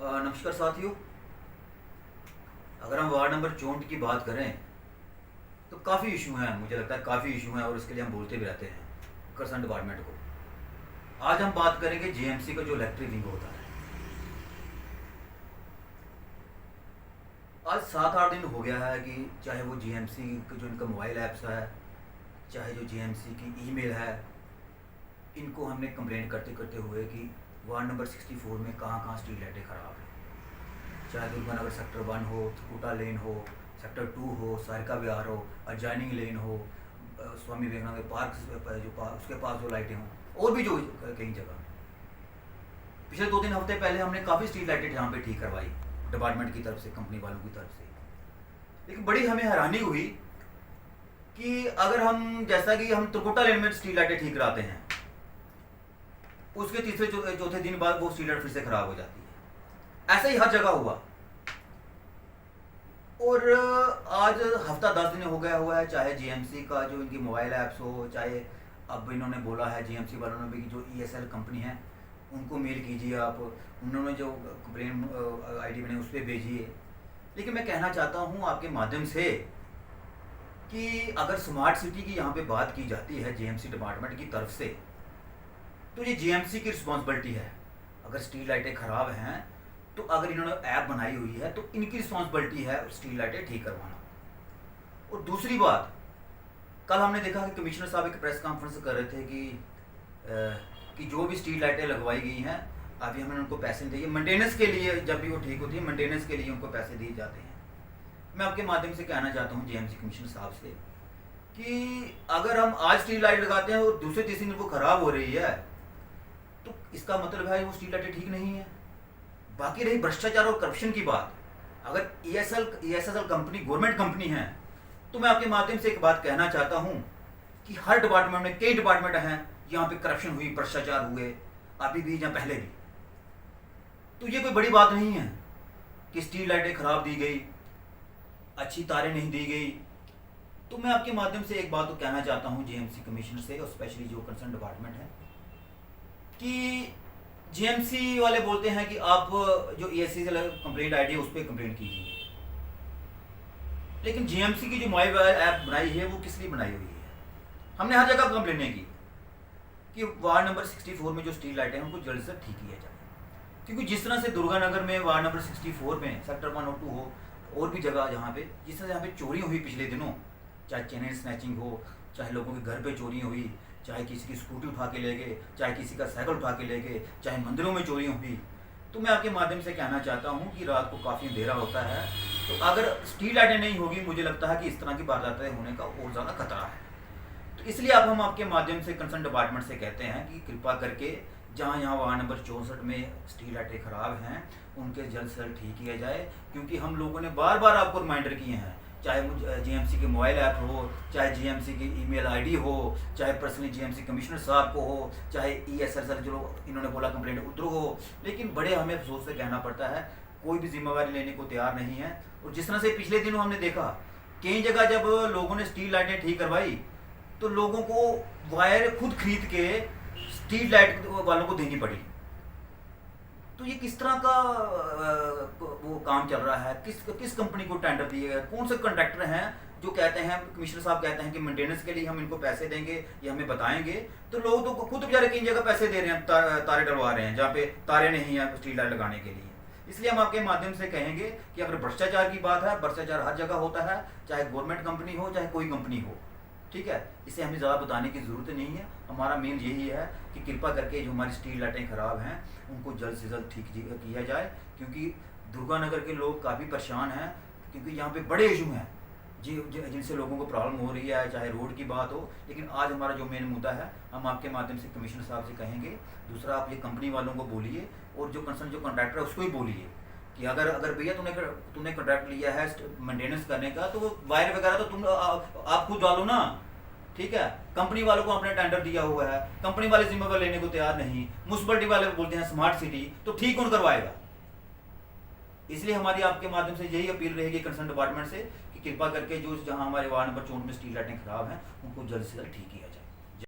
नमस्कार साथियों। अगर हम वार्ड नंबर 64 की बात करें तो काफ़ी इशू हैं, मुझे लगता है काफ़ी इशू हैं और इसके लिए हम बोलते भी रहते हैं कंसर्न डिपार्टमेंट को। आज हम बात करेंगे जीएमसी का जो इलेक्ट्रिक विंग होता है। आज 7-8 दिन हो गया है कि चाहे वो जीएमसी के जो इनका मोबाइल ऐप्स है, चाहे जो जीएमसी की ईमेल है, इनको हमने कंप्लेंट करते करते हुए कि वार्ड नंबर 64 में कहाँ कहाँ स्ट्रीट लाइटें ख़राब हैं। चाहे दुर्गानगर सेक्टर 1 हो, थकुटा लेन हो, सेक्टर 2 हो, सारिका विहार हो, अजाइनिंग लेन हो, स्वामी विवेकानंद पार्क उसके पास जो लाइटें हों, और भी जो कई जगह। पिछले 2-3 हफ्ते पहले हमने काफ़ी स्ट्रीट लाइटें जहाँ पे ठीक करवाई डिपार्टमेंट की तरफ से, कंपनी वालों की तरफ से। लेकिन बड़ी हमें हैरानी हुई कि अगर हम जैसा कि हम त्रिकुटा लेन में स्ट्रीट लाइटें ठीक कराते हैं, उसके तीसरे चौथे दिन बाद वो स्ट्रीट लाइट फिर से खराब हो जाती है। ऐसा ही हर जगह हुआ। और आज हफ्ता 10 दिन हो गया हुआ है, चाहे जीएमसी का जो इनकी मोबाइल ऐप्स हो, चाहे अब इन्होंने बोला है जीएमसी वालों ने भी जो ईएसएल कंपनी है उनको मेल कीजिए आप, उन्होंने जो कंप्लेन आईडी बने उस पर भेजिए। लेकिन मैं कहना चाहता हूँ आपके माध्यम से कि अगर स्मार्ट सिटी की यहाँ पे बात की जाती है जीएमसी डिपार्टमेंट की तरफ से, तो ये जीएमसी की रिस्पॉन्सिबिलिटी है। अगर स्ट्रीट लाइटें ख़राब हैं तो अगर इन्होंने ऐप बनाई हुई है तो इनकी रिस्पॉन्सिबिलिटी है स्ट्रीट लाइटें ठीक करवाना। और दूसरी बात, कल हमने देखा कि कमिश्नर साहब एक प्रेस कॉन्फ्रेंस कर रहे थे कि जो भी स्ट्रीट लाइटें लगवाई गई हैं अभी हमने उनको पैसे दिए मेंटेनेंस के लिए, जब भी वो ठीक होती है मेंटेनेंस के लिए उनको पैसे दिए जाते हैं। मैं आपके माध्यम से कहना चाहता हूँ जीएमसी कमिश्नर साहब से कि अगर हम आज स्ट्रीट लाइट लगाते हैं और दूसरे तीसरे दिन वो ख़राब हो रही है तो इसका मतलब है वो स्ट्रीट लाइटें ठीक नहीं है। बाकी रही भ्रष्टाचार और करप्शन की बात, अगर ईएसएल कंपनी गवर्नमेंट कंपनी है तो मैं आपके माध्यम से एक बात कहना चाहता हूं कि हर डिपार्टमेंट में कई डिपार्टमेंट हैं यहाँ पे करप्शन हुई, भ्रष्टाचार हुए, अभी भी या पहले भी। तो ये कोई बड़ी बात नहीं है कि स्ट्रीट लाइटें खराब दी गई, अच्छी तारें नहीं दी गई। तो मैं आपके माध्यम से एक बात तो कहना चाहता हूँ जीएमसी कमिश्नर से और स्पेशली जो कंसर्न डिपार्टमेंट है कि जीएमसी वाले बोलते हैं कि आप जो ईएससी से कंप्लेंट आईडी है उस पर कंप्लेंट कीजिए। लेकिन जीएमसी की जो मोबाइल ऐप बनाई है वो किस लिए बनाई हुई है? हमने हर जगह कंप्लेंट की कि वार्ड नंबर 64 में जो स्ट्रीट लाइटें हैं उनको जल्द से ठीक किया जाए। क्योंकि जिस तरह से दुर्गानगर में वार्ड नंबर 64 में सेक्टर 1 और 2 हो, और भी जगह जहाँ पे जिस तरह से यहाँ पे चोरी हुई पिछले दिनों, चाहे चेन स्नैचिंग हो, चाहे लोगों के घर पे चोरी हुई, चाहे किसी की स्कूटी उठा के ले गए, चाहे किसी का साइकिल उठा के ले गए, चाहे मंदिरों में चोरी हुई। तो मैं आपके माध्यम से कहना चाहता हूँ कि रात को काफ़ी अंधेरा होता है, तो अगर स्ट्रीट लाइटें नहीं होगी मुझे लगता है कि इस तरह की वारदातें होने का और ज़्यादा खतरा है। तो इसलिए अब हम आपके माध्यम से कंसर्न डिपार्टमेंट से कहते हैं कि कृपा करके जहाँ यहाँ वार्ड नंबर 64 में स्ट्रीट लाइटें ख़राब हैं उनके जल्द से जल्द ठीक किया जाए। क्योंकि हम लोगों ने बार बार आपको रिमाइंडर किए हैं, चाहे वो जीएमसी के मोबाइल ऐप हो, चाहे जीएमसी की ईमेल आईडी हो, चाहे पर्सनली जीएमसी कमिश्नर साहब को हो, चाहे ईएसएल जो इन्होंने बोला कंप्लेंट उधर हो। लेकिन बड़े हमें अफसोस से कहना पड़ता है कोई भी जिम्मेवारी लेने को तैयार नहीं है। और जिस तरह से पिछले दिनों हमने देखा कई जगह जब लोगों ने स्ट्रीट लाइटें ठीक करवाई तो लोगों को वायर खुद खरीद के स्ट्रीट लाइट वालों को देनी पड़ी। तो ये किस तरह का वो काम चल रहा है? किस कंपनी को टेंडर दिए गए? कौन से कॉन्ट्रैक्टर हैं जो कहते हैं, कमिश्नर साहब कहते हैं कि मेंटेनेंस के लिए हम इनको पैसे देंगे, ये हमें बताएंगे। तो लोग तो खुद बेचारे कई जगह पैसे दे रहे हैं, तारे डलवा रहे हैं जहाँ पे तारे नहीं है स्ट्रीट लाइट लगाने के लिए। इसलिए हम आपके माध्यम से कहेंगे कि अगर भ्रष्टाचार की बात है, भ्रष्टाचार हर जगह होता है, चाहे गवर्नमेंट कंपनी हो चाहे कोई कंपनी हो, ठीक है। इसे हमें ज़्यादा बताने की ज़रूरत नहीं है। हमारा मेन यही है कि कृपा करके जो हमारी स्ट्रीट लाइटें ख़राब हैं उनको जल्द से जल्द ठीक किया जाए। क्योंकि दुर्गानगर के लोग काफ़ी परेशान हैं, क्योंकि यहाँ पे बड़े इशू हैं जिनसे लोगों को प्रॉब्लम हो रही है, चाहे रोड की बात हो। लेकिन आज हमारा जो मेन मुद्दा है हम आपके माध्यम से कमिश्नर साहब से कहेंगे। दूसरा, आप ये कंपनी वालों को बोलिए और जो कंसर्न जो कॉन्ट्रैक्टर है उसको ही बोलिए कि अगर भैया तूने कॉन्ट्रैक्ट लिया है मेंटेनेंस करने का तो वायर वगैरह तो तुम आप खुद डालो ना, ठीक है। कंपनी वालों को आपने टेंडर दिया हुआ है, कंपनी वाले जिम्मेवार लेने को तैयार नहीं, म्युनिसिपलिटी वाले बोलते हैं स्मार्ट सिटी, तो ठीक कौन करवाएगा? इसलिए हमारी आपके माध्यम से यही अपील रहेगी कंसर्न डिपार्टमेंट से कि कृपा करके जो जहां हमारे वार्ड नंबर 64 में स्ट्रीट लाइटें खराब हैं उनको जल्द से जल्द ठीक किया जाए।